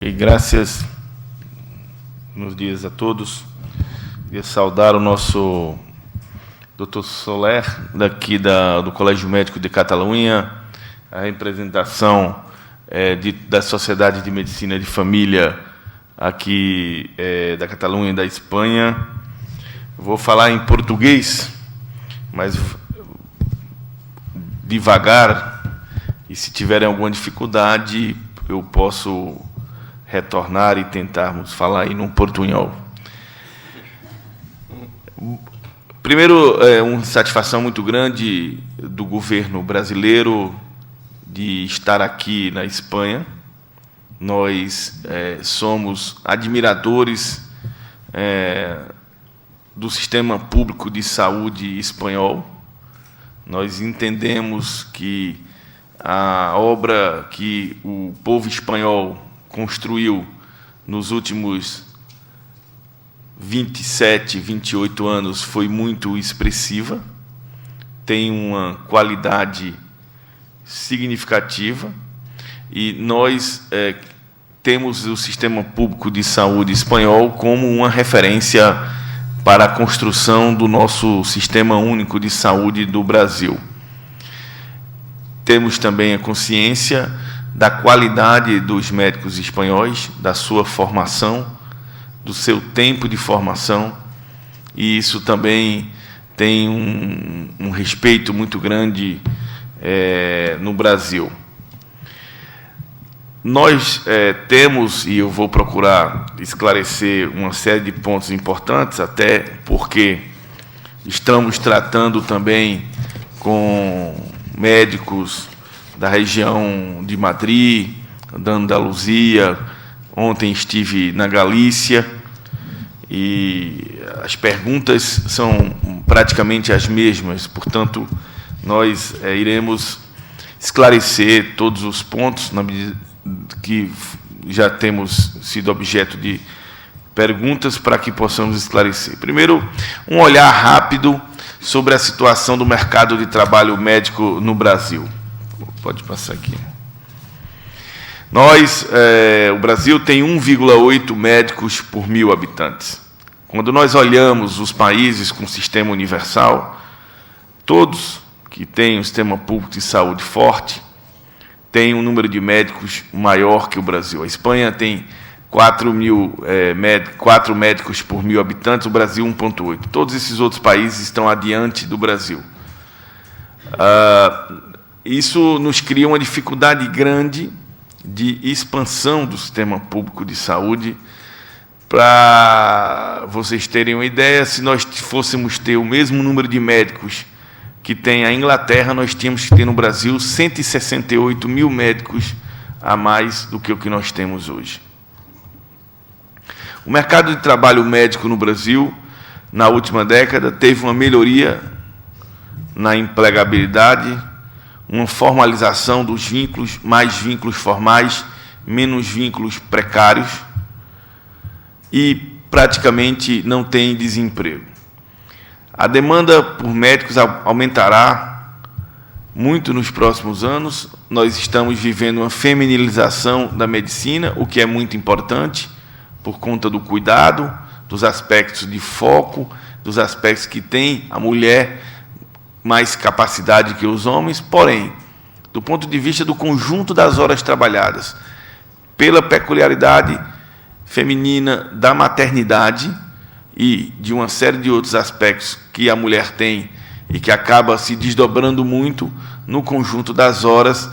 E graças nos dias a todos. Queria saudar o nosso Dr. Soler, daqui do Colégio Médico de Catalunha, a representação da Sociedade de Medicina de Família aqui da Catalunha e da Espanha. Vou falar em português, mas devagar, e se tiverem alguma dificuldade, eu posso retornar e tentarmos falar aí num portunhol. Primeiro, uma satisfação muito grande do governo brasileiro de estar aqui na Espanha. Nós somos admiradores do sistema público de saúde espanhol. Nós entendemos que a obra que o povo espanhol construiu nos últimos 27, 28 anos foi muito expressiva, tem uma qualidade significativa, e nós temos o sistema público de saúde espanhol como uma referência para a construção do nosso sistema único de saúde do Brasil. Temos também a consciência da qualidade dos médicos espanhóis, da sua formação, do seu tempo de formação, e isso também tem um respeito muito grande no Brasil. Nós temos, e eu vou procurar esclarecer uma série de pontos importantes, até porque estamos tratando também com médicos da região de Madrid, da Andaluzia. Ontem estive na Galícia, e as perguntas são praticamente as mesmas, portanto, nós iremos esclarecer todos os pontos, na medida que já temos sido objeto de perguntas, para que possamos esclarecer. Primeiro, um olhar rápido sobre a situação do mercado de trabalho médico no Brasil. Pode passar aqui. O Brasil tem 1,8 médicos por 1.000 habitantes. Quando nós olhamos os países com sistema universal, todos que têm um sistema público de saúde forte têm um número de médicos maior que o Brasil. A Espanha tem 4 médicos por 1.000 habitantes, o Brasil 1,8. Todos esses outros países estão adiante do Brasil. Isso nos cria uma dificuldade grande de expansão do sistema público de saúde. Para vocês terem uma ideia, se nós fôssemos ter o mesmo número de médicos que tem a Inglaterra, nós tínhamos que ter no Brasil 168.000 médicos a mais do que o que nós temos hoje. O mercado de trabalho médico no Brasil, na última década, teve uma melhoria na empregabilidade, uma formalização dos vínculos, mais vínculos formais, menos vínculos precários, e praticamente não tem desemprego. A demanda por médicos aumentará muito nos próximos anos. Nós estamos vivendo uma feminilização da medicina, o que é muito importante, por conta do cuidado, dos aspectos de foco, dos aspectos que tem a mulher mais capacidade que os homens, porém, do ponto de vista do conjunto das horas trabalhadas, pela peculiaridade feminina da maternidade e de uma série de outros aspectos que a mulher tem e que acaba se desdobrando muito no conjunto das horas,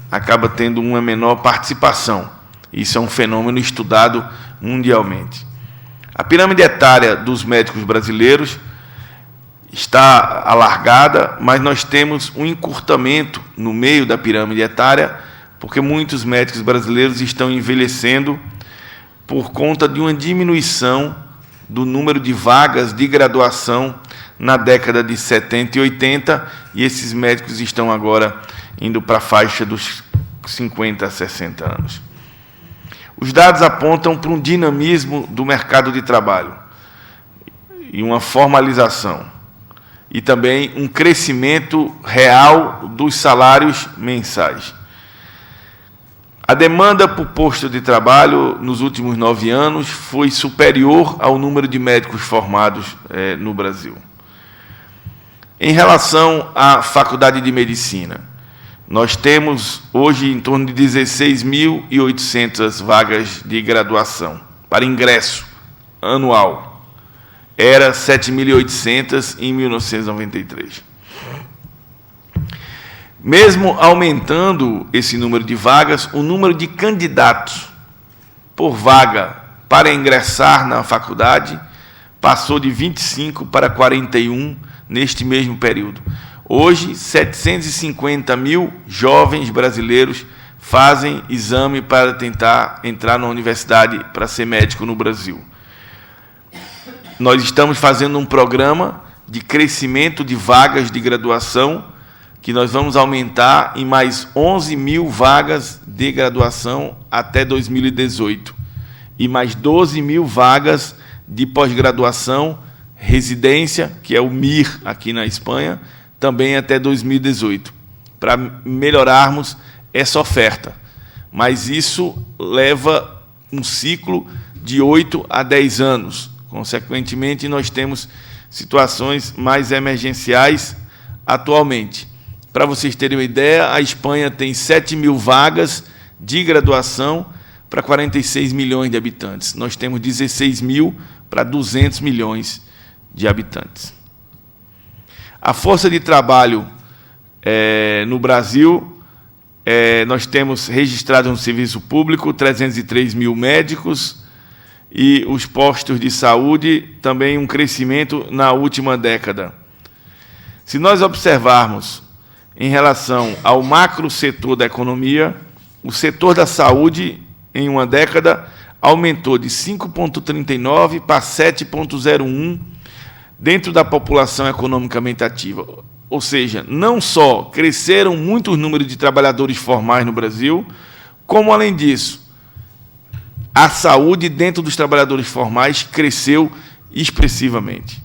acaba tendo uma menor participação. Isso é um fenômeno estudado mundialmente. A pirâmide etária dos médicos brasileiros está alargada, mas nós temos um encurtamento no meio da pirâmide etária, porque muitos médicos brasileiros estão envelhecendo por conta de uma diminuição do número de vagas de graduação na década de 70 e 80, e esses médicos estão agora indo para a faixa dos 50 a 60 anos. Os dados apontam para um dinamismo do mercado de trabalho e uma formalização, e também um crescimento real dos salários mensais. A demanda por posto de trabalho nos últimos 9 anos foi superior ao número de médicos formados no Brasil. Em relação à Faculdade de Medicina, nós temos hoje em torno de 16.800 vagas de graduação para ingresso anual. Era 7.800 em 1993. Mesmo aumentando esse número de vagas, o número de candidatos por vaga para ingressar na faculdade passou de 25 para 41 neste mesmo período. Hoje, 750 mil jovens brasileiros fazem exame para tentar entrar na universidade para ser médico no Brasil. Nós estamos fazendo um programa de crescimento de vagas de graduação, que nós vamos aumentar em mais 11 mil vagas de graduação até 2018, e mais 12 mil vagas de pós-graduação, residência, que é o MIR aqui na Espanha, também até 2018, para melhorarmos essa oferta. Mas isso leva um ciclo de 8 a 10 anos. Consequentemente, nós temos situações mais emergenciais atualmente. Para vocês terem uma ideia, a Espanha tem 7 mil vagas de graduação para 46 milhões de habitantes. Nós temos 16 mil para 200 milhões de habitantes. A força de trabalho no Brasil, nós temos registrado no serviço público 303 mil médicos, e os postos de saúde também um crescimento na última década. Se nós observarmos em relação ao macro setor da economia, o setor da saúde, em uma década, aumentou de 5,39 para 7,01 dentro da população economicamente ativa. Ou seja, não só cresceram muito o número de trabalhadores formais no Brasil, como, além disso, a saúde dentro dos trabalhadores formais cresceu expressivamente.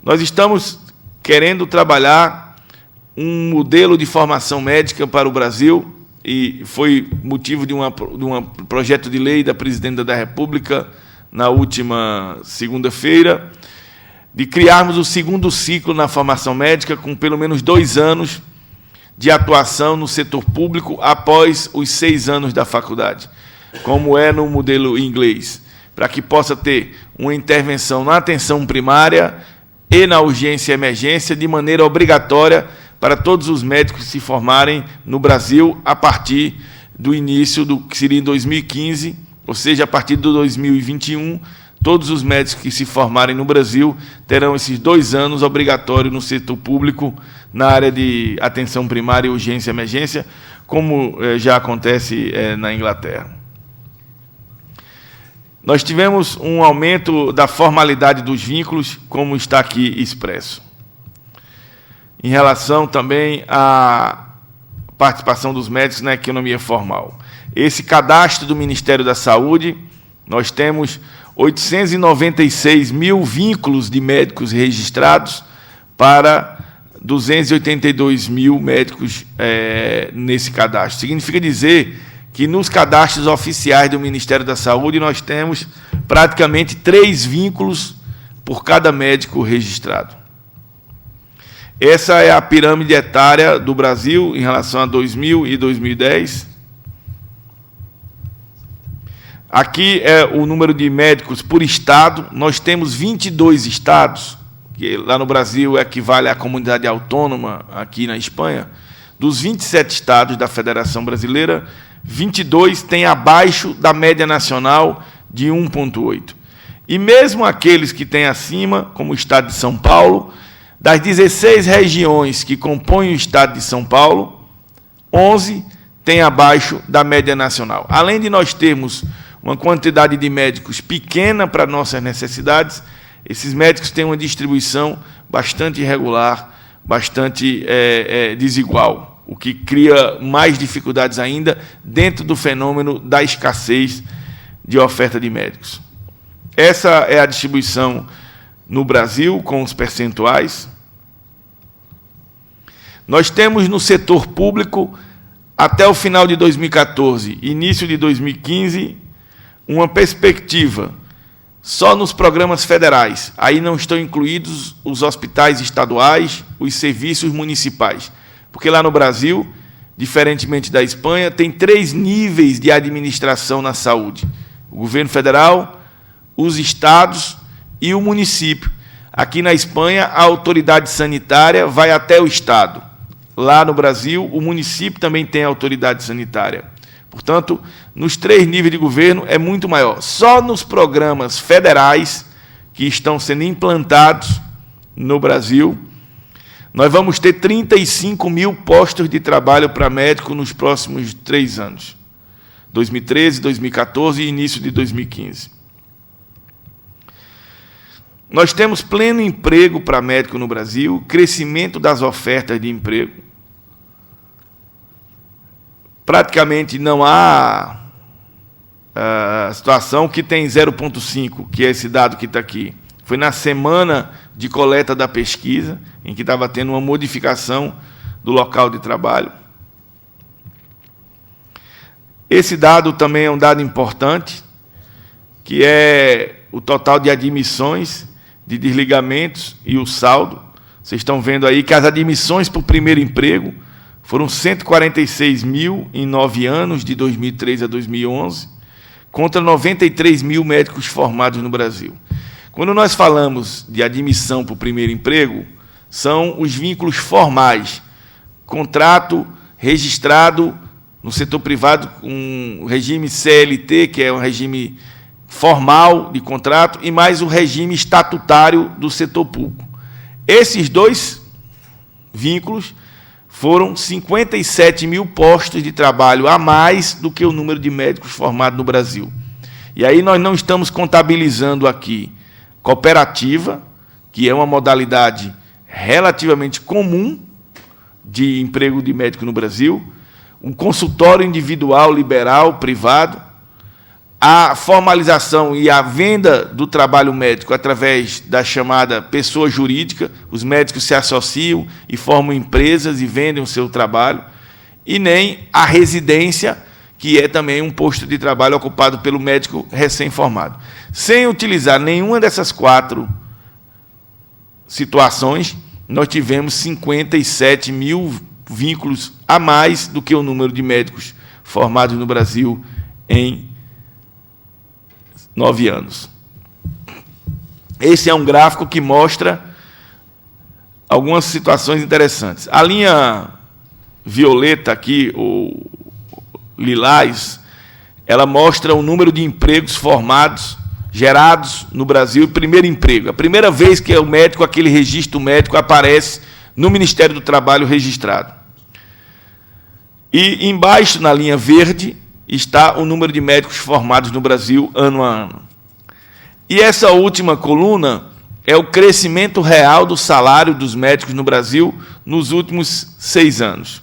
Nós estamos querendo trabalhar um modelo de formação médica para o Brasil, e foi motivo de um projeto de lei da Presidenta da República, na última segunda-feira, de criarmos o segundo ciclo na formação médica, com pelo menos 2 anos de atuação no setor público após os 6 anos da faculdade, como é no modelo inglês, para que possa ter uma intervenção na atenção primária e na urgência e emergência de maneira obrigatória para todos os médicos que se formarem no Brasil a partir do início do que seria em 2015, ou seja, a partir de 2021, todos os médicos que se formarem no Brasil terão esses 2 anos obrigatórios no setor público, na área de atenção primária, urgência e emergência, como já acontece na Inglaterra. Nós tivemos um aumento da formalidade dos vínculos, como está aqui expresso. Em relação também à participação dos médicos na economia formal. Esse cadastro do Ministério da Saúde, nós temos 896 mil vínculos de médicos registrados para 282 mil médicos nesse cadastro. Significa dizer que nos cadastros oficiais do Ministério da Saúde nós temos praticamente 3 vínculos por cada médico registrado. Essa é a pirâmide etária do Brasil em relação a 2000 e 2010. Aqui é o número de médicos por estado. Nós temos 22 estados, que lá no Brasil equivale à comunidade autônoma aqui na Espanha. Dos 27 estados da Federação Brasileira, 22 têm abaixo da média nacional de 1,8. E mesmo aqueles que têm acima, como o estado de São Paulo, das 16 regiões que compõem o estado de São Paulo, 11 têm abaixo da média nacional. Além de nós termos uma quantidade de médicos pequena para nossas necessidades, esses médicos têm uma distribuição bastante irregular, bastante desigual, o que cria mais dificuldades ainda dentro do fenômeno da escassez de oferta de médicos. Essa é a distribuição no Brasil, com os percentuais. Nós temos no setor público até o final de 2014, início de 2015, uma perspectiva só nos programas federais. Aí não estão incluídos os hospitais estaduais, os serviços municipais. Porque lá no Brasil, diferentemente da Espanha, tem 3 níveis de administração na saúde: o governo federal, os estados e o município. Aqui na Espanha, a autoridade sanitária vai até o estado. Lá no Brasil, o município também tem autoridade sanitária. Portanto, nos 3 níveis de governo é muito maior. Só nos programas federais que estão sendo implantados no Brasil, nós vamos ter 35 mil postos de trabalho para médico nos próximos 3 anos. 2013, 2014 e início de 2015. Nós temos pleno emprego para médico no Brasil, crescimento das ofertas de emprego. Praticamente não há situação que tem 0,5, que é esse dado que está aqui. Foi na semana de coleta da pesquisa, em que estava tendo uma modificação do local de trabalho. Esse dado também é um dado importante, que é o total de admissões, de desligamentos e o saldo. Vocês estão vendo aí que as admissões para o primeiro emprego foram 146 mil em 9 anos, de 2003 a 2011, contra 93 mil médicos formados no Brasil. Quando nós falamos de admissão para o primeiro emprego, são os vínculos formais, contrato registrado no setor privado com o regime CLT, que é um regime formal de contrato, e mais o regime estatutário do setor público. Esses 2 vínculos foram 57 mil postos de trabalho a mais do que o número de médicos formados no Brasil. E aí nós não estamos contabilizando aqui cooperativa, que é uma modalidade relativamente comum de emprego de médico no Brasil, um consultório individual, liberal, privado, a formalização e a venda do trabalho médico através da chamada pessoa jurídica. Os médicos se associam e formam empresas e vendem o seu trabalho, e nem a residência, que é também um posto de trabalho ocupado pelo médico recém-formado. Sem utilizar nenhuma dessas 4 situações, nós tivemos 57 mil vínculos a mais do que o número de médicos formados no Brasil em 9 anos. Esse é um gráfico que mostra algumas situações interessantes. A linha violeta aqui, ou lilás, ela mostra o número de empregos formados, gerados no Brasil, primeiro emprego. A primeira vez que o médico, aquele registro médico, aparece no Ministério do Trabalho registrado. E embaixo, na linha verde, está o número de médicos formados no Brasil ano a ano. E essa última coluna é o crescimento real do salário dos médicos no Brasil nos últimos 6 anos.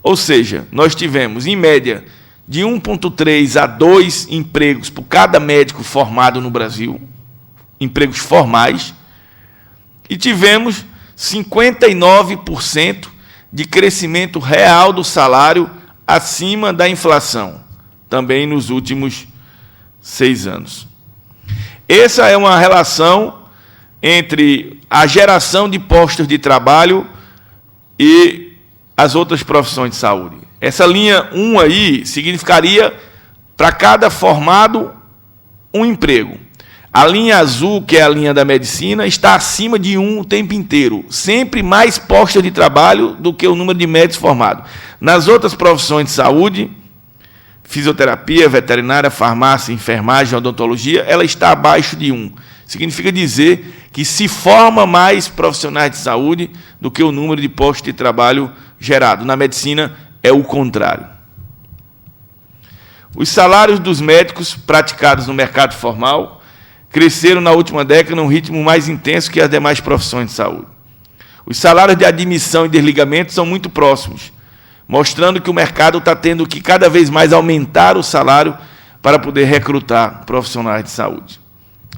Ou seja, nós tivemos, em média, de 1,3 a 2 empregos por cada médico formado no Brasil, empregos formais, e tivemos 59% de crescimento real do salário acima da inflação, também nos últimos 6 anos. Essa é uma relação entre a geração de postos de trabalho e as outras profissões de saúde. Essa linha 1 aí significaria, para cada formado, um emprego. A linha azul, que é a linha da medicina, está acima de 1 o tempo inteiro. Sempre mais postos de trabalho do que o número de médicos formados. Nas outras profissões de saúde, fisioterapia, veterinária, farmácia, enfermagem, odontologia, ela está abaixo de 1. Significa dizer que se forma mais profissionais de saúde do que o número de postos de trabalho gerado. Na medicina, é o contrário. Os salários dos médicos praticados no mercado formal cresceram na última década num ritmo mais intenso que as demais profissões de saúde. Os salários de admissão e desligamento são muito próximos, mostrando que o mercado está tendo que cada vez mais aumentar o salário para poder recrutar profissionais de saúde.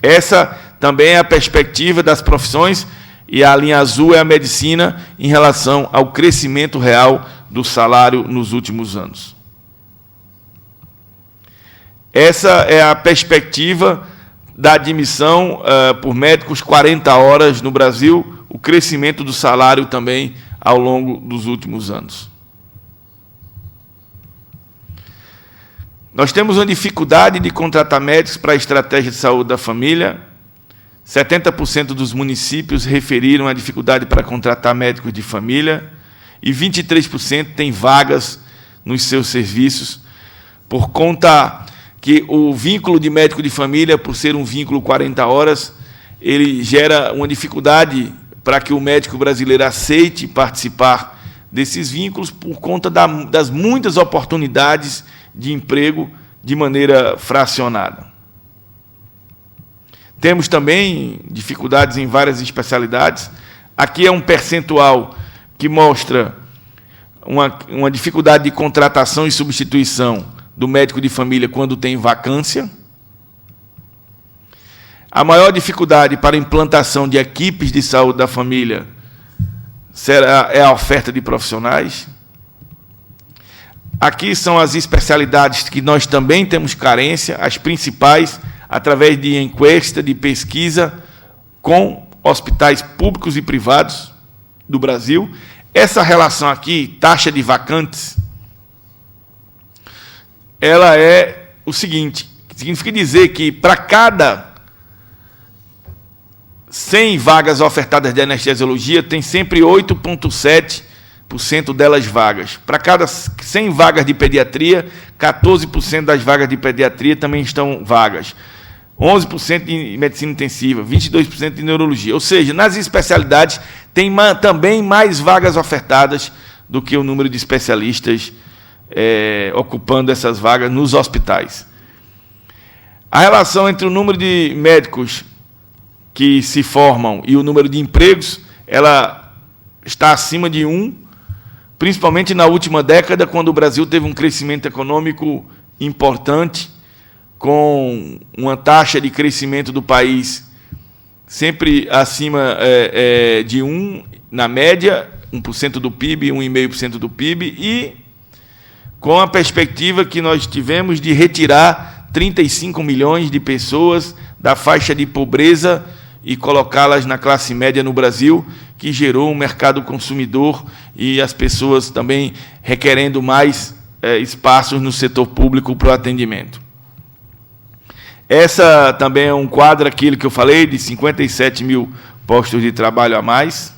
Essa também é a perspectiva das profissões, e a linha azul é a medicina em relação ao crescimento real do salário nos últimos anos. Essa é a perspectiva da admissão por médicos 40 horas no Brasil, o crescimento do salário também ao longo dos últimos anos. Nós temos uma dificuldade de contratar médicos para a estratégia de saúde da família. 70% dos municípios referiram a dificuldade para contratar médicos de família e 23% têm vagas nos seus serviços, por conta que o vínculo de médico de família, por ser um vínculo 40 horas, ele gera uma dificuldade para que o médico brasileiro aceite participar desses vínculos por conta das muitas oportunidades de emprego de maneira fracionada. Temos também dificuldades em várias especialidades. Aqui é um percentual que mostra uma dificuldade de contratação e substituição do médico de família quando tem vacância. A maior dificuldade para a implantação de equipes de saúde da família é a oferta de profissionais. Aqui são as especialidades que nós também temos carência, as principais, através de encuesta, de pesquisa, com hospitais públicos e privados do Brasil. Essa relação aqui, taxa de vacantes, ela é o seguinte, significa dizer que para cada 100 vagas ofertadas de anestesiologia, tem sempre 8,7% delas vagas. Para cada 100 vagas de pediatria, 14% das vagas de pediatria também estão vagas. 11% de medicina intensiva, 22% de neurologia. Ou seja, nas especialidades tem também mais vagas ofertadas do que o número de especialistas ocupando essas vagas nos hospitais. A relação entre o número de médicos que se formam e o número de empregos, ela está acima de 1, principalmente na última década, quando o Brasil teve um crescimento econômico importante, com uma taxa de crescimento do país sempre acima de 1, na média, 1% do PIB, 1,5% do PIB, e com a perspectiva que nós tivemos de retirar 35 milhões de pessoas da faixa de pobreza e colocá-las na classe média no Brasil, que gerou um mercado consumidor e as pessoas também requerendo mais espaços no setor público para o atendimento. Essa também é um quadro, aquilo que eu falei, de 57 mil postos de trabalho a mais.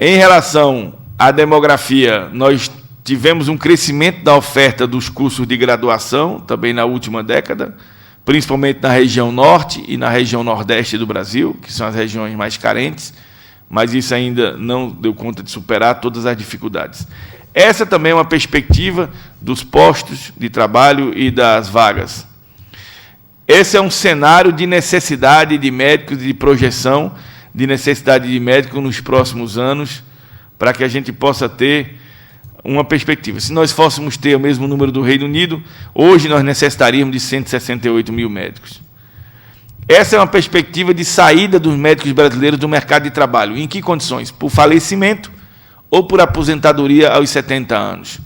Em relação à demografia, nós tivemos um crescimento da oferta dos cursos de graduação, também na última década, principalmente na região norte e na região nordeste do Brasil, que são as regiões mais carentes, mas isso ainda não deu conta de superar todas as dificuldades. Essa também é uma perspectiva dos postos de trabalho e das vagas. Esse é um cenário de necessidade de médicos, de projeção de necessidade de médicos nos próximos anos, para que a gente possa ter uma perspectiva. Se nós fôssemos ter o mesmo número do Reino Unido, hoje nós necessitaríamos de 168 mil médicos. Essa é uma perspectiva de saída dos médicos brasileiros do mercado de trabalho. Em que condições? Por falecimento ou por aposentadoria aos 70 anos.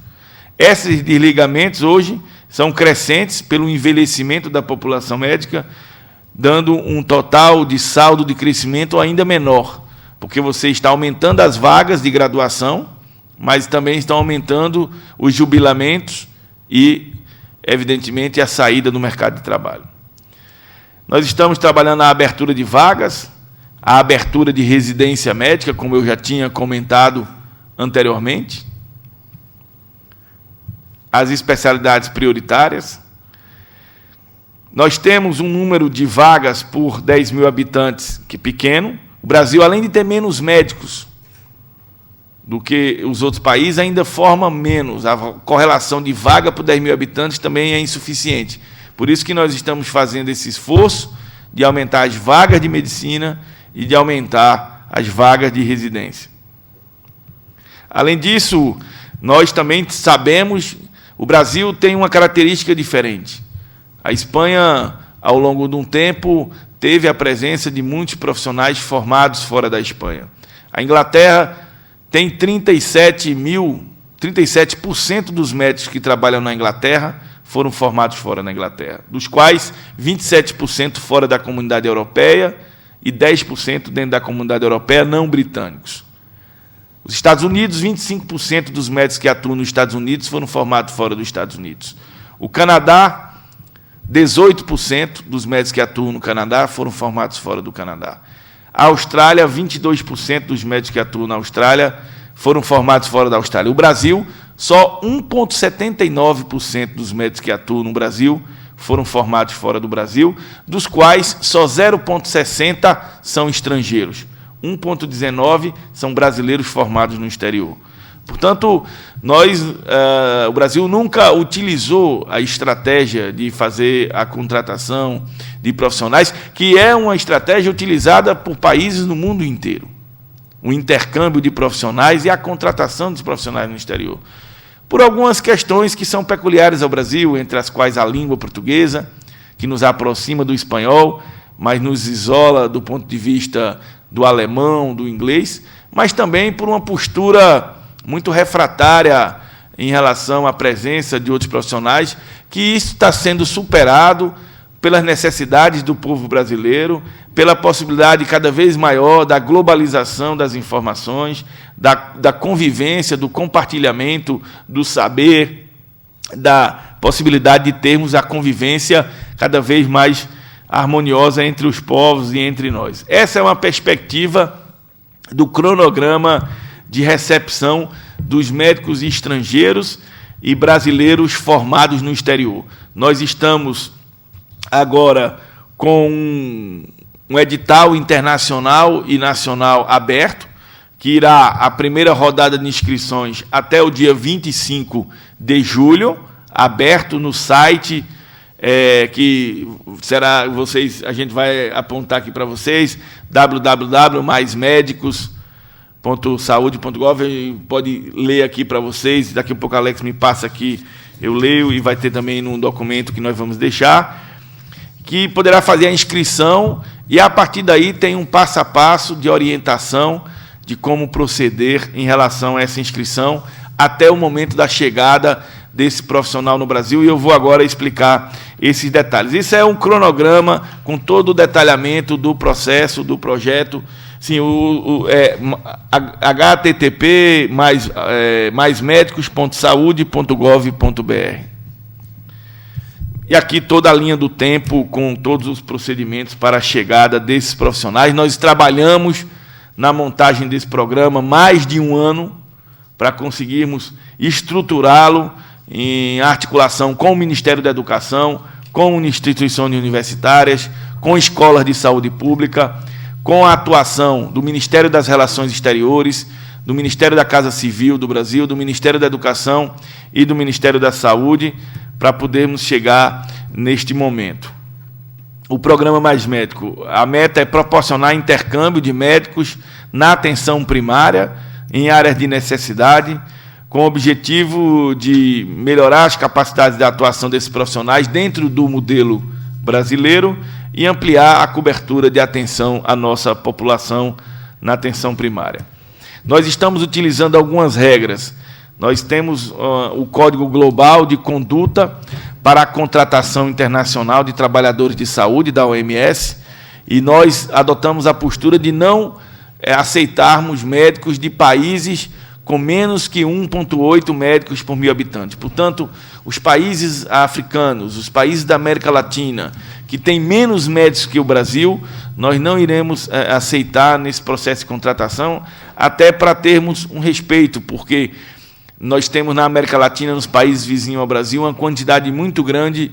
Esses desligamentos hoje são crescentes pelo envelhecimento da população médica, dando um total de saldo de crescimento ainda menor, porque você está aumentando as vagas de graduação, mas também estão aumentando os jubilamentos e, evidentemente, a saída do mercado de trabalho. Nós estamos trabalhando a abertura de vagas, a abertura de residência médica, como eu já tinha comentado anteriormente, as especialidades prioritárias. Nós temos um número de vagas por 10 mil habitantes que é pequeno. O Brasil, além de ter menos médicos do que os outros países, ainda forma menos. A correlação de vaga por 10 mil habitantes também é insuficiente. Por isso que nós estamos fazendo esse esforço de aumentar as vagas de medicina e de aumentar as vagas de residência. Além disso, nós também sabemos, o Brasil tem uma característica diferente. A Espanha, ao longo de um tempo, teve a presença de muitos profissionais formados fora da Espanha. A Inglaterra tem 37% dos médicos que trabalham na Inglaterra foram formados fora da Inglaterra, dos quais 27% fora da comunidade europeia e 10% dentro da comunidade europeia não britânicos. Os Estados Unidos, 25% dos médicos que atuam nos Estados Unidos foram formados fora dos Estados Unidos. O Canadá, 18% dos médicos que atuam no Canadá foram formados fora do Canadá. A Austrália, 22% dos médicos que atuam na Austrália foram formados fora da Austrália. O Brasil, só 1,79% dos médicos que atuam no Brasil foram formados fora do Brasil, dos quais só 0,60% são estrangeiros. 1,19% são brasileiros formados no exterior. Portanto, o Brasil nunca utilizou a estratégia de fazer a contratação de profissionais, que é uma estratégia utilizada por países no mundo inteiro. O intercâmbio de profissionais e a contratação dos profissionais no exterior. Por algumas questões que são peculiares ao Brasil, entre as quais a língua portuguesa, que nos aproxima do espanhol, mas nos isola do ponto de vista do alemão, do inglês, mas também por uma postura muito refratária em relação à presença de outros profissionais, que isso está sendo superado pelas necessidades do povo brasileiro, pela possibilidade cada vez maior da globalização das informações, da convivência, do compartilhamento do saber, da possibilidade de termos a convivência cada vez mais harmoniosa entre os povos e entre nós. Essa é uma perspectiva do cronograma de recepção dos médicos estrangeiros e brasileiros formados no exterior. Nós estamos agora com um edital internacional e nacional aberto, que irá a primeira rodada de inscrições até o dia 25 de julho, aberto no site, que será, a gente vai apontar aqui para vocês, www.maismedicos.saude.gov, pode ler aqui para vocês, daqui a pouco a Alex me passa aqui, eu leio, e vai ter também num documento que nós vamos deixar, que poderá fazer a inscrição, e a partir daí tem um passo a passo de orientação de como proceder em relação a essa inscrição, até o momento da chegada desse profissional no Brasil, e eu vou agora explicar esses detalhes. Isso é um cronograma com todo o detalhamento do processo, do projeto, sim, http maismedicos.saude.gov.br. E aqui toda a linha do tempo com todos os procedimentos para a chegada desses profissionais. Nós trabalhamos na montagem desse programa mais de um ano para conseguirmos estruturá-lo em articulação com o Ministério da Educação, com instituições universitárias, com escolas de saúde pública, com a atuação do Ministério das Relações Exteriores, do Ministério da Casa Civil do Brasil, do Ministério da Educação e do Ministério da Saúde, para podermos chegar neste momento. O programa Mais Médico, a meta é proporcionar intercâmbio de médicos na atenção primária, em áreas de necessidade, com o objetivo de melhorar as capacidades de atuação desses profissionais dentro do modelo brasileiro e ampliar a cobertura de atenção à nossa população na atenção primária. Nós estamos utilizando algumas regras. Nós temos o Código Global de Conduta para a Contratação Internacional de Trabalhadores de Saúde, da OMS, e nós adotamos a postura de não aceitarmos médicos de países com menos que 1,8 médicos por 1.000 habitantes. Portanto, os países africanos, os países da América Latina, que têm menos médicos que o Brasil, nós não iremos aceitar nesse processo de contratação, até para termos um respeito, porque nós temos na América Latina, nos países vizinhos ao Brasil, uma quantidade muito grande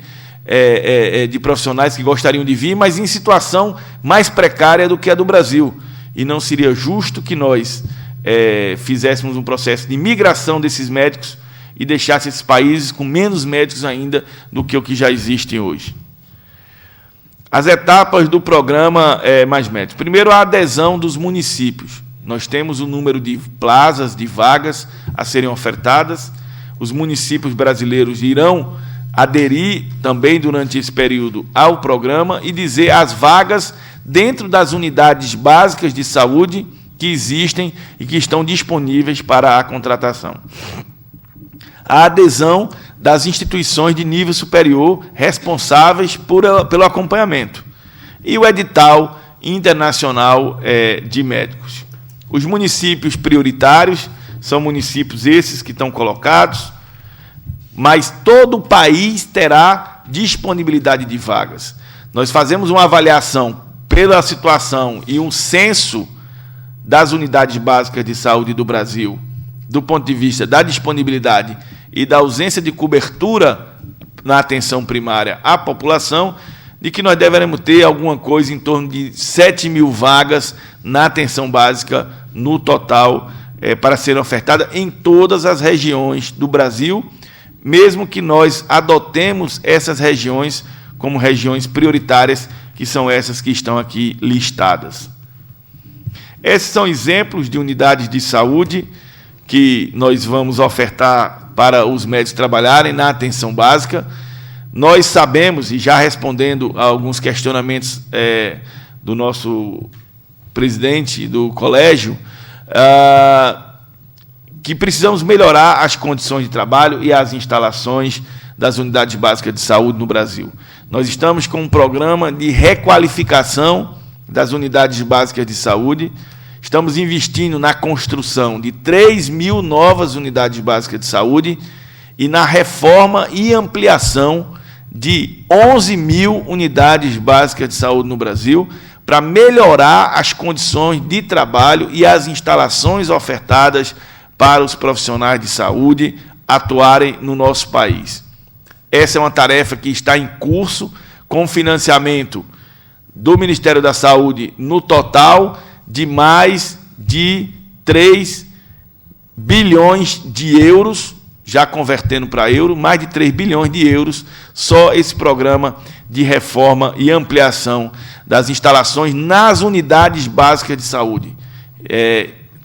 de profissionais que gostariam de vir, mas em situação mais precária do que a do Brasil. E não seria justo que nós fizéssemos um processo de migração desses médicos e deixasse esses países com menos médicos ainda do que o que já existem hoje. As etapas do programa Mais Médicos. Primeiro, a adesão dos municípios. Nós temos o número de plazas, de vagas a serem ofertadas. Os municípios brasileiros irão aderir também durante esse período ao programa e dizer as vagas dentro das unidades básicas de saúde que existem e que estão disponíveis para a contratação. A adesão das instituições de nível superior responsáveis pelo acompanhamento e o edital internacional de médicos. Os municípios prioritários são municípios esses que estão colocados, mas todo o país terá disponibilidade de vagas. Nós fazemos uma avaliação pela situação e um censo das unidades básicas de saúde do Brasil, do ponto de vista da disponibilidade e da ausência de cobertura na atenção primária à população, de que nós deveremos ter alguma coisa em torno de 7.000 vagas na atenção básica no total, para serem ofertadas em todas as regiões do Brasil, mesmo que nós adotemos essas regiões como regiões prioritárias, que são essas que estão aqui listadas. Esses são exemplos de unidades de saúde que nós vamos ofertar para os médicos trabalharem na atenção básica. Nós sabemos, e já respondendo a alguns questionamentos do nosso presidente do colégio, que precisamos melhorar as condições de trabalho e as instalações das unidades básicas de saúde no Brasil. Nós estamos com um programa de requalificação das unidades básicas de saúde. Estamos investindo na construção de 3.000 novas unidades básicas de saúde e na reforma e ampliação de 11.000 unidades básicas de saúde no Brasil, para melhorar as condições de trabalho e as instalações ofertadas para os profissionais de saúde atuarem no nosso país. Essa é uma tarefa que está em curso, com financiamento do Ministério da Saúde no total de mais de 3 bilhões de euros, já convertendo para euro, mais de 3 bilhões de euros, só esse programa de reforma e ampliação das instalações nas unidades básicas de saúde.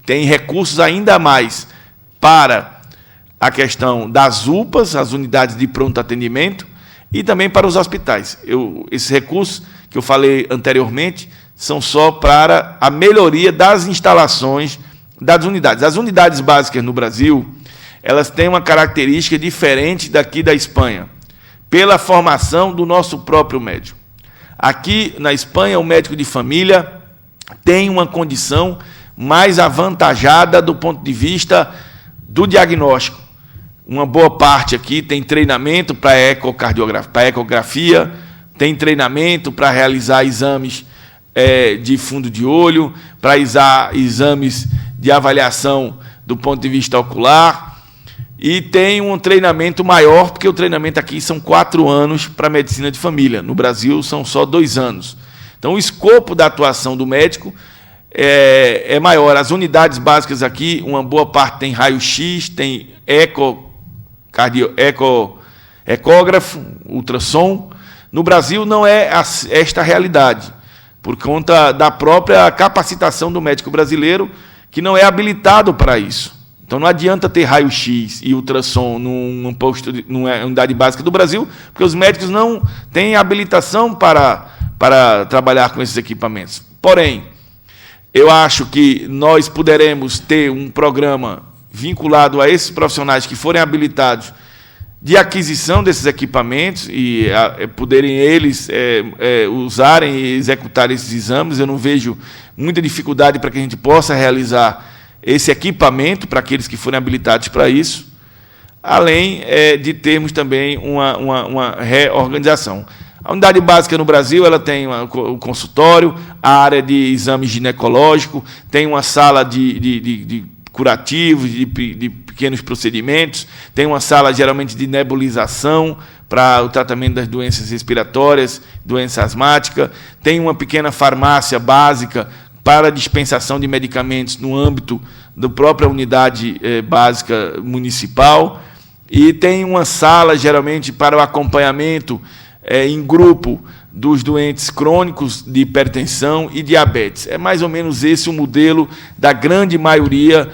Tem recursos ainda mais para a questão das UPAs, as unidades de pronto atendimento, e também para os hospitais. Esses recursos que eu falei anteriormente são só para a melhoria das instalações das unidades. As unidades básicas no Brasil, elas têm uma característica diferente daqui da Espanha, pela formação do nosso próprio médico. Aqui na Espanha, o médico de família tem uma condição mais avantajada do ponto de vista do diagnóstico. Uma boa parte aqui tem treinamento para ecografia, tem treinamento para realizar exames de fundo de olho, para exames de avaliação do ponto de vista ocular, e tem um treinamento maior, porque o treinamento aqui são 4 anos para a medicina de família. No Brasil, são só 2 anos. Então, o escopo da atuação do médico é maior. As unidades básicas aqui, uma boa parte tem raio-x, tem ecógrafo, ultrassom. No Brasil, não é esta a realidade, por conta da própria capacitação do médico brasileiro, que não é habilitado para isso. Então, não adianta ter raio-x e ultrassom numa unidade básica do Brasil, porque os médicos não têm habilitação para trabalhar com esses equipamentos. Porém, eu acho que nós poderemos ter um programa vinculado a esses profissionais que forem habilitados de aquisição desses equipamentos e poderem eles usarem e executar esses exames. Eu não vejo muita dificuldade para que a gente possa realizar esse equipamento para aqueles que forem habilitados para isso, além de termos também uma reorganização. A unidade básica no Brasil, ela tem o consultório, a área de exame ginecológico, tem uma sala de curativos, de pequenos procedimentos, tem uma sala geralmente de nebulização para o tratamento das doenças respiratórias, doença asmática, tem uma pequena farmácia básica para dispensação de medicamentos no âmbito da própria unidade básica municipal, e tem uma sala, geralmente, para o acompanhamento em grupo dos doentes crônicos de hipertensão e diabetes. É mais ou menos esse o modelo da grande maioria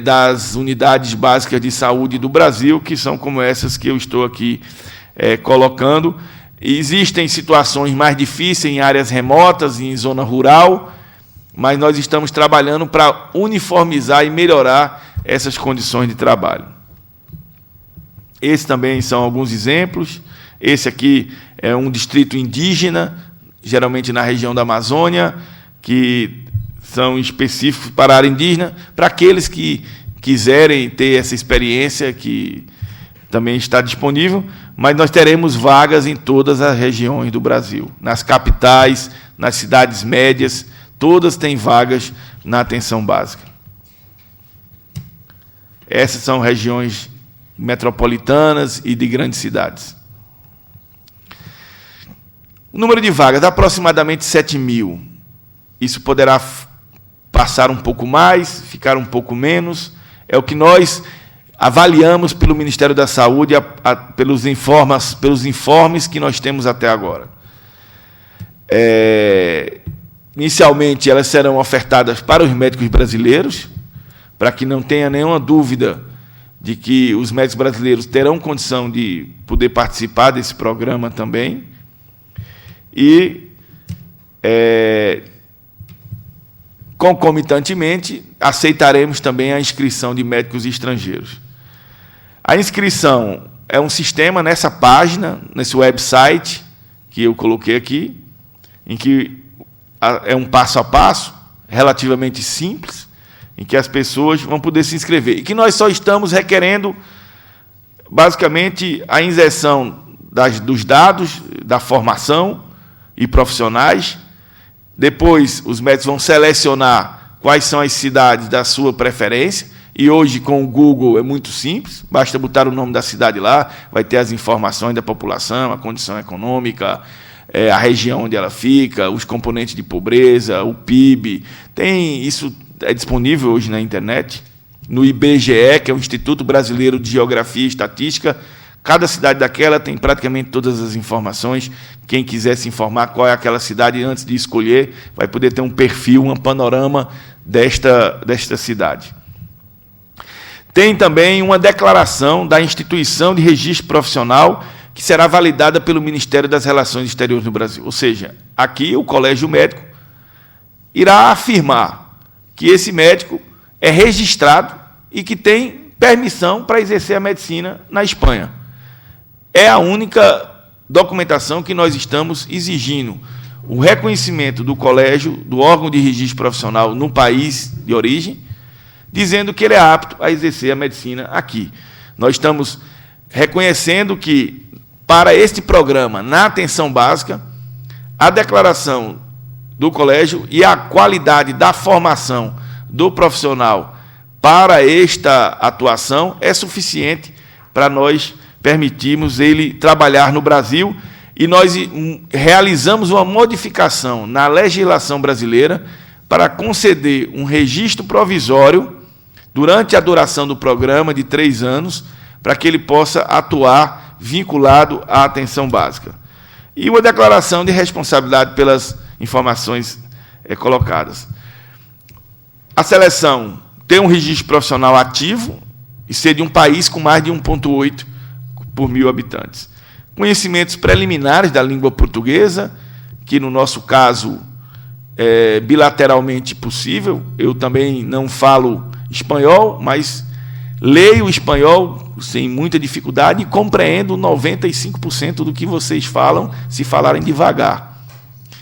das unidades básicas de saúde do Brasil, que são como essas que eu estou aqui colocando. Existem situações mais difíceis em áreas remotas, em zona rural, mas nós estamos trabalhando para uniformizar e melhorar essas condições de trabalho. Esses também são alguns exemplos. Esse aqui é um distrito indígena, geralmente na região da Amazônia, que são específicos para a área indígena, para aqueles que quiserem ter essa experiência, que também está disponível, mas nós teremos vagas em todas as regiões do Brasil, nas capitais, nas cidades médias, todas têm vagas na atenção básica. Essas são regiões metropolitanas e de grandes cidades. O número de vagas, aproximadamente 7.000. Isso poderá passar um pouco mais, ficar um pouco menos. É o que nós avaliamos pelo Ministério da Saúde, pelos informes que nós temos até agora. Inicialmente, elas serão ofertadas para os médicos brasileiros, para que não tenha nenhuma dúvida de que os médicos brasileiros terão condição de poder participar desse programa também. E, concomitantemente, aceitaremos também a inscrição de médicos estrangeiros. A inscrição é um sistema nessa página, nesse website que eu coloquei aqui, em que é um passo a passo, relativamente simples, em que as pessoas vão poder se inscrever. E que nós só estamos requerendo, basicamente, a inserção dos dados da formação e profissionais. Depois, os médicos vão selecionar quais são as cidades da sua preferência, e hoje, com o Google, é muito simples, basta botar o nome da cidade lá, vai ter as informações da população, a condição econômica, a região onde ela fica, os componentes de pobreza, o PIB. Isso é disponível hoje na internet, no IBGE, que é o Instituto Brasileiro de Geografia e Estatística. Cada cidade daquela tem praticamente todas as informações. Quem quiser se informar qual é aquela cidade antes de escolher, vai poder ter um perfil, um panorama desta cidade. Tem também uma declaração da instituição de registro profissional que será validada pelo Ministério das Relações Exteriores do Brasil. Ou seja, aqui o Colégio Médico irá afirmar que esse médico é registrado e que tem permissão para exercer a medicina na Espanha. É a única documentação que nós estamos exigindo. O reconhecimento do colégio, do órgão de registro profissional no país de origem, dizendo que ele é apto a exercer a medicina aqui. Nós estamos reconhecendo que, para este programa, na atenção básica, a declaração do colégio e a qualidade da formação do profissional para esta atuação é suficiente para nós permitirmos ele trabalhar no Brasil, e nós realizamos uma modificação na legislação brasileira para conceder um registro provisório durante a duração do programa de 3 anos, para que ele possa atuar vinculado à atenção básica. E uma declaração de responsabilidade pelas informações colocadas. A seleção tem um registro profissional ativo e ser de um país com mais de 1,8 por 1.000 habitantes. Conhecimentos preliminares da língua portuguesa, que no nosso caso é bilateralmente possível. Eu também não falo espanhol, mas leio o espanhol sem muita dificuldade e compreendo 95% do que vocês falam, se falarem devagar.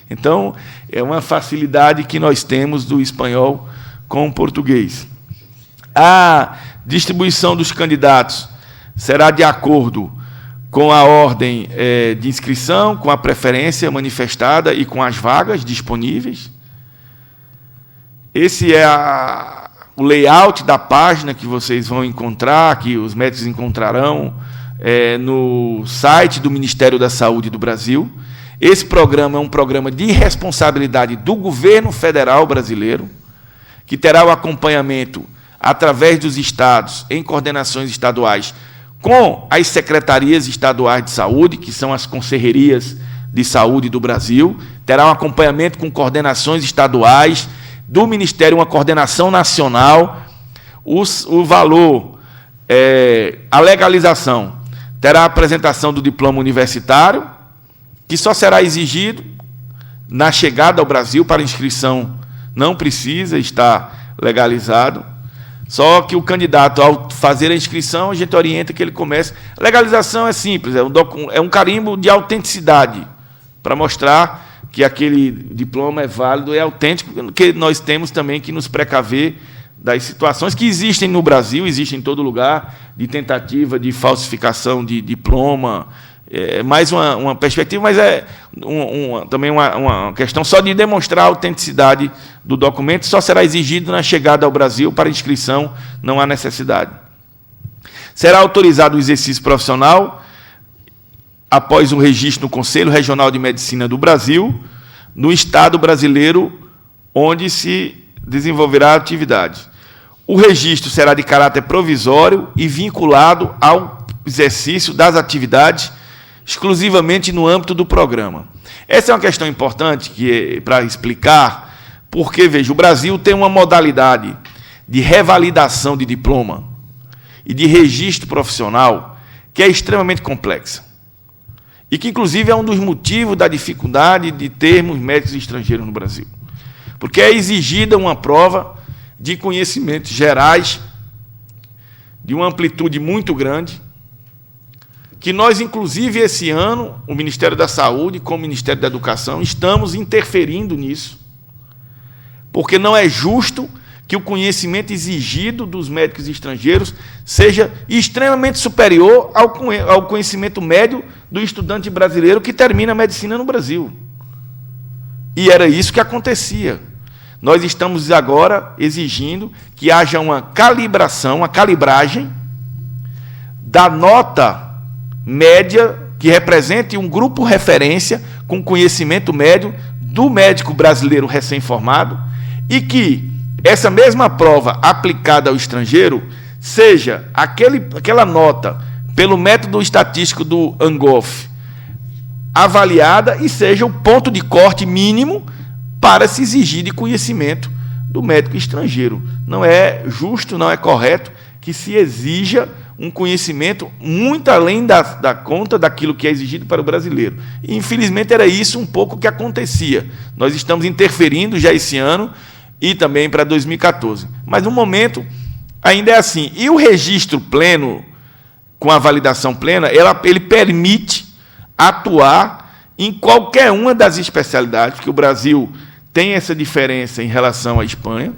Então, é uma facilidade que nós temos do espanhol com o português. A distribuição dos candidatos será de acordo com a ordem de inscrição, com a preferência manifestada e com as vagas disponíveis. Esse é o layout da página que vocês vão encontrar, que os médicos encontrarão no site do Ministério da Saúde do Brasil. Esse programa é um programa de responsabilidade do governo federal brasileiro, que terá o acompanhamento através dos estados, em coordenações estaduais, com as secretarias estaduais de saúde, que são as conselherias de saúde do Brasil, terá um acompanhamento com coordenações estaduais, do Ministério, uma coordenação nacional. O valor, a legalização, terá a apresentação do diploma universitário, que só será exigido na chegada ao Brasil para inscrição não precisa estar legalizado. Só que o candidato, ao fazer a inscrição, a gente orienta que ele comece. A legalização é simples, é um carimbo de autenticidade, para mostrar que aquele diploma é válido, é autêntico, que nós temos também que nos precaver das situações que existem no Brasil, existem em todo lugar, de tentativa de falsificação de diploma. É mais uma perspectiva, mas é também uma questão só de demonstrar a autenticidade do documento. Só será exigido na chegada ao Brasil. Para inscrição, não há necessidade. Será autorizado o exercício profissional após o registro no Conselho Regional de Medicina do Brasil, no Estado brasileiro onde se desenvolverá a atividade. O registro será de caráter provisório e vinculado ao exercício das atividades exclusivamente no âmbito do programa. Essa é uma questão importante para explicar, porque, veja, o Brasil tem uma modalidade de revalidação de diploma e de registro profissional que é extremamente complexa e que, inclusive, é um dos motivos da dificuldade de termos médicos estrangeiros no Brasil, porque é exigida uma prova de conhecimentos gerais de uma amplitude muito grande, que nós, inclusive, esse ano, o Ministério da Saúde, com o Ministério da Educação, estamos interferindo nisso, porque não é justo que o conhecimento exigido dos médicos estrangeiros seja extremamente superior ao conhecimento médio do estudante brasileiro que termina a medicina no Brasil. E era isso que acontecia. Nós estamos agora exigindo que haja uma calibração, uma calibragem da nota média que represente um grupo referência com conhecimento médio do médico brasileiro recém-formado e que essa mesma prova aplicada ao estrangeiro seja aquela nota pelo método estatístico do Angoff avaliada e seja o ponto de corte mínimo para se exigir de conhecimento do médico estrangeiro. Não é justo, não é correto que se exija um conhecimento muito além da conta daquilo que é exigido para o brasileiro. E, infelizmente, era isso um pouco que acontecia. Nós estamos interferindo já esse ano e também para 2014. Mas, no momento, ainda é assim. E o registro pleno, com a validação plena, ele permite atuar em qualquer uma das especialidades, porque o Brasil tem essa diferença em relação à Espanha.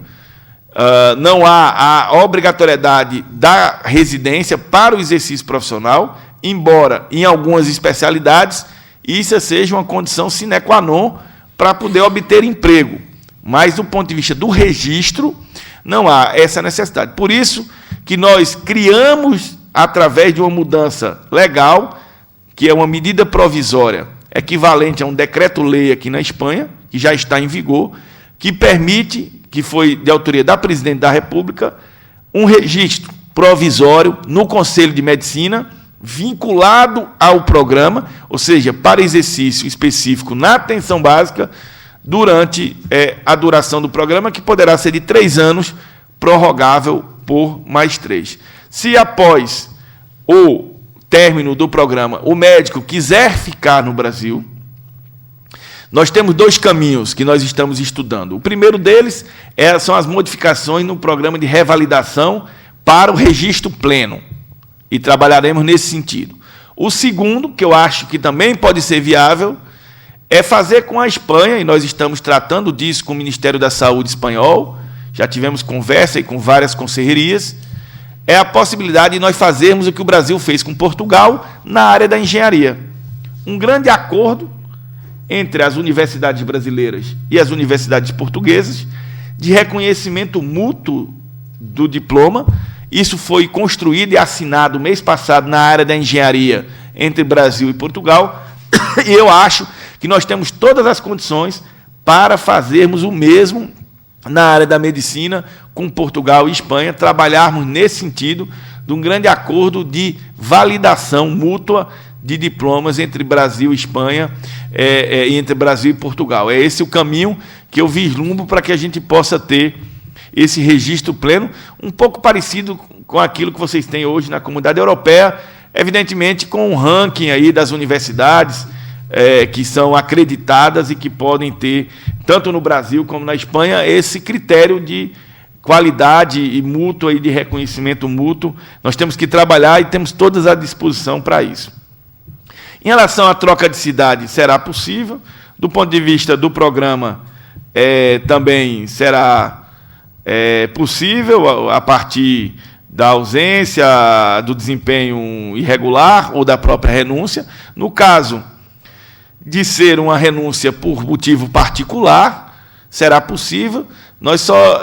Não há a obrigatoriedade da residência para o exercício profissional, embora, em algumas especialidades, isso seja uma condição sine qua non para poder obter emprego. Mas, do ponto de vista do registro, não há essa necessidade. Por isso que nós criamos, através de uma mudança legal, que é uma medida provisória, equivalente a um decreto-lei aqui na Espanha, que já está em vigor, que permite, que foi de autoria da Presidente da República, um registro provisório no Conselho de Medicina, vinculado ao programa, ou seja, para exercício específico na atenção básica, durante a duração do programa, que poderá ser de 3 anos, prorrogável por mais 3. Se após o término do programa o médico quiser ficar no Brasil, nós temos 2 caminhos que nós estamos estudando. O primeiro deles são as modificações no programa de revalidação para o registro pleno, e trabalharemos nesse sentido. O segundo, que eu acho que também pode ser viável, é fazer com a Espanha, e nós estamos tratando disso com o Ministério da Saúde espanhol, já tivemos conversa aí com várias conselherias, é a possibilidade de nós fazermos o que o Brasil fez com Portugal na área da engenharia. Um grande acordo entre as universidades brasileiras e as universidades portuguesas, de reconhecimento mútuo do diploma. Isso foi construído e assinado mês passado na área da engenharia entre Brasil e Portugal, e eu acho que nós temos todas as condições para fazermos o mesmo na área da medicina com Portugal e Espanha, trabalharmos nesse sentido de um grande acordo de validação mútua de diplomas entre Brasil e Espanha, e entre Brasil e Portugal. É esse o caminho que eu vislumbro para que a gente possa ter esse registro pleno, um pouco parecido com aquilo que vocês têm hoje na Comunidade Europeia, evidentemente com um ranking aí das universidades, que são acreditadas e que podem ter, tanto no Brasil como na Espanha, esse critério de qualidade e mútua e de reconhecimento mútuo. Nós temos que trabalhar e temos todas à disposição para isso. Em relação à troca de cidade, será possível. Do ponto de vista do programa, também será possível, a partir da ausência, do desempenho irregular ou da própria renúncia. No caso de ser uma renúncia por motivo particular, será possível. Nós só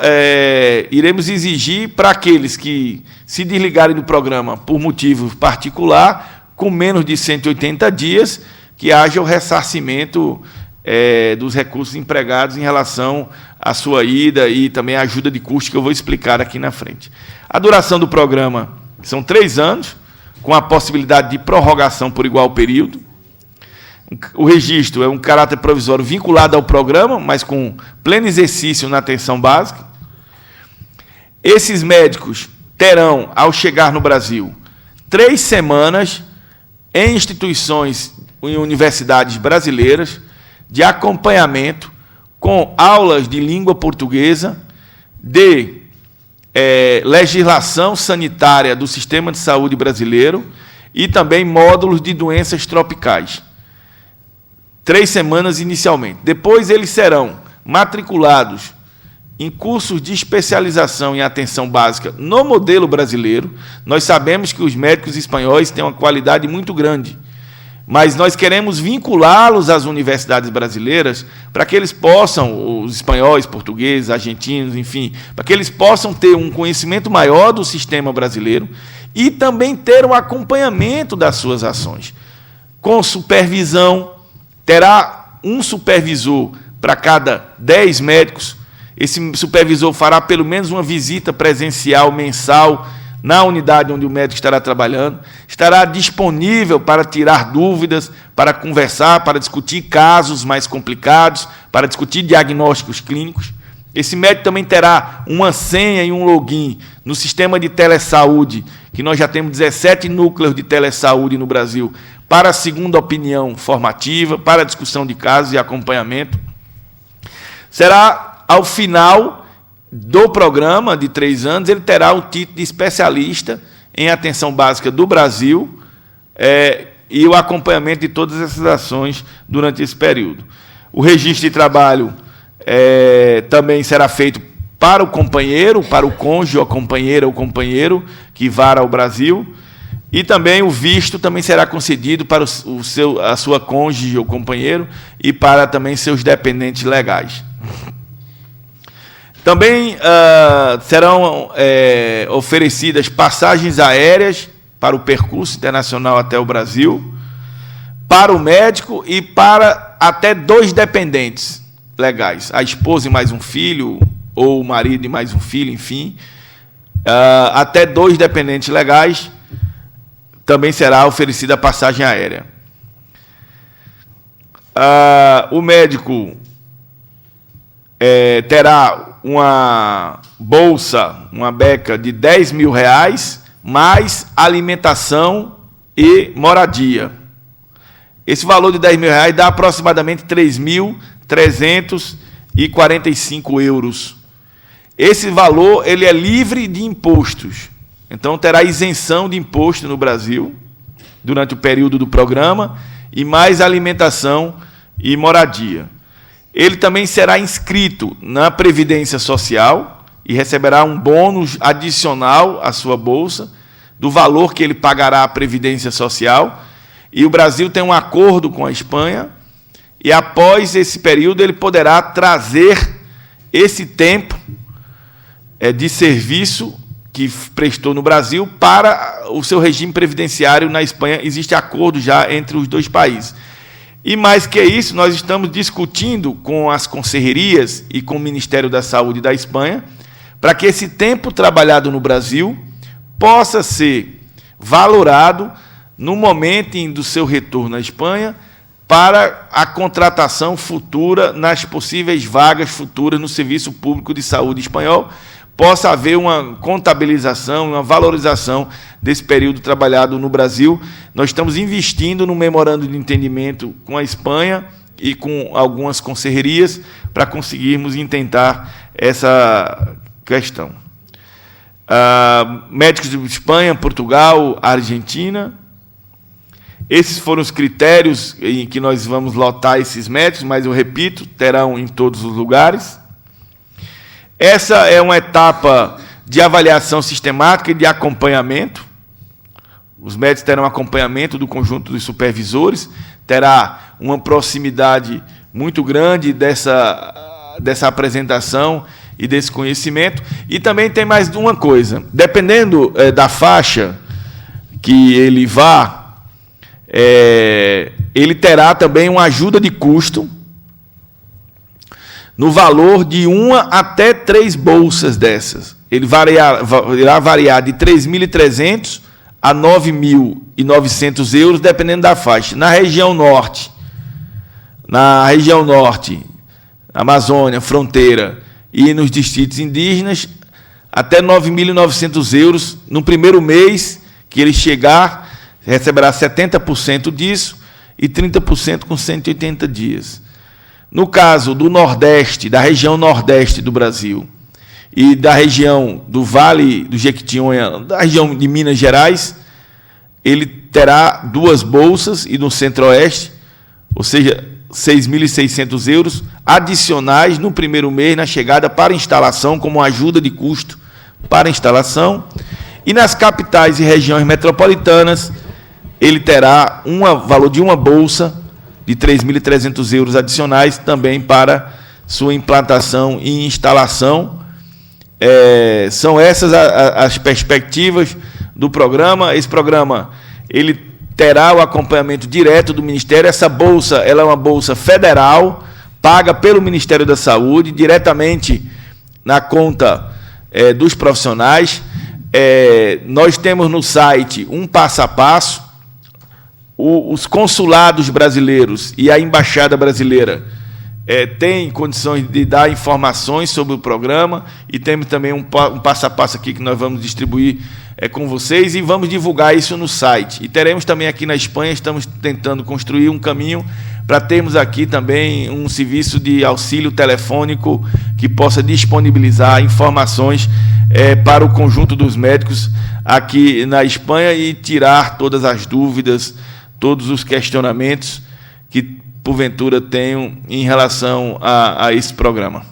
iremos exigir para aqueles que se desligarem do programa por motivo particular, com menos de 180 dias, que haja o ressarcimento dos recursos empregados em relação à sua ida e também a ajuda de custo, que eu vou explicar aqui na frente. A duração do programa são 3 anos, com a possibilidade de prorrogação por igual período. O registro é um caráter provisório vinculado ao programa, mas com pleno exercício na atenção básica. Esses médicos terão, ao chegar no Brasil, 3 semanas em instituições, em universidades brasileiras, de acompanhamento com aulas de língua portuguesa, de legislação sanitária do sistema de saúde brasileiro e também módulos de doenças tropicais. 3 semanas inicialmente. Depois eles serão matriculados em cursos de especialização em atenção básica no modelo brasileiro. Nós sabemos que os médicos espanhóis têm uma qualidade muito grande, mas nós queremos vinculá-los às universidades brasileiras para que eles possam, os espanhóis, portugueses, argentinos, enfim, para que eles possam ter um conhecimento maior do sistema brasileiro e também ter um acompanhamento das suas ações, com supervisão. Terá um supervisor para cada 10 médicos. Esse supervisor fará pelo menos uma visita presencial mensal na unidade onde o médico estará trabalhando. Estará disponível para tirar dúvidas, para conversar, para discutir casos mais complicados, para discutir diagnósticos clínicos. Esse médico também terá uma senha e um login no sistema de telesaúde, que nós já temos 17 núcleos de telesaúde no Brasil, para a segunda opinião formativa, para a discussão de casos e acompanhamento. Será, ao final do programa de 3 anos, ele terá o título de especialista em atenção básica do Brasil e o acompanhamento de todas essas ações durante esse período. O registro de trabalho também será feito para o companheiro, para o cônjuge, ou a companheira ou companheiro que vá ao Brasil. E também o visto também será concedido para a sua cônjuge ou companheiro e para também seus dependentes legais. Também serão oferecidas passagens aéreas para o percurso internacional até o Brasil, para o médico e para até 2 dependentes legais, a esposa e mais um filho, ou o marido e mais um filho, enfim, até 2 dependentes legais, também será oferecida a passagem aérea. O médico terá uma bolsa, uma beca de R$10.000, mais alimentação e moradia. Esse valor de R$10.000 dá aproximadamente 3.345 euros. Esse valor ele é livre de impostos. Então, terá isenção de imposto no Brasil durante o período do programa e mais alimentação e moradia. Ele também será inscrito na Previdência Social e receberá um bônus adicional à sua bolsa do valor que ele pagará à Previdência Social. E o Brasil tem um acordo com a Espanha e, após esse período, ele poderá trazer esse tempo de serviço que prestou no Brasil para o seu regime previdenciário na Espanha. Existe acordo já entre os 2 países. E mais que isso, nós estamos discutindo com as conselherias e com o Ministério da Saúde da Espanha para que esse tempo trabalhado no Brasil possa ser valorado no momento do seu retorno à Espanha para a contratação futura nas possíveis vagas futuras no Serviço Público de Saúde espanhol, possa haver uma contabilização, uma valorização desse período trabalhado no Brasil. Nós estamos investindo no memorando de entendimento com a Espanha e com algumas conserrerias para conseguirmos intentar essa questão. Médicos de Espanha, Portugal, Argentina. Esses foram os critérios em que nós vamos lotar esses médicos, mas eu repito, terão em todos os lugares. Essa é uma etapa de avaliação sistemática e de acompanhamento. Os médicos terão acompanhamento do conjunto dos supervisores, terá uma proximidade muito grande dessa apresentação e desse conhecimento. E também tem mais uma coisa, dependendo da faixa que ele vá, ele terá também uma ajuda de custo no valor de 1 até 3 bolsas dessas. Ele irá variar de 3.300 a 9.900 euros, dependendo da faixa. Na região norte, Amazônia, fronteira e nos distritos indígenas, até 9.900 euros no primeiro mês que ele chegar, receberá 70% disso e 30% com 180 dias. No caso do Nordeste, da região Nordeste do Brasil e da região do Vale do Jequitinhonha, da região de Minas Gerais, ele terá 2 bolsas, e no Centro-Oeste, ou seja, 6.600 euros adicionais no primeiro mês na chegada para instalação, como ajuda de custo para instalação. E nas capitais e regiões metropolitanas, ele terá valor de uma bolsa de 3.300 euros adicionais também para sua implantação e instalação. São essas as perspectivas do programa. Esse programa ele terá o acompanhamento direto do Ministério. Essa bolsa ela é uma bolsa federal, paga pelo Ministério da Saúde, diretamente na conta dos profissionais. Nós temos no site um passo a passo. Os consulados brasileiros e a Embaixada Brasileira têm condições de dar informações sobre o programa, e temos também um passo a passo aqui que nós vamos distribuir com vocês, e vamos divulgar isso no site. E teremos também aqui na Espanha, estamos tentando construir um caminho para termos aqui também um serviço de auxílio telefônico que possa disponibilizar informações para o conjunto dos médicos aqui na Espanha e tirar todas as dúvidas, todos os questionamentos que, porventura, tenham em relação a esse programa.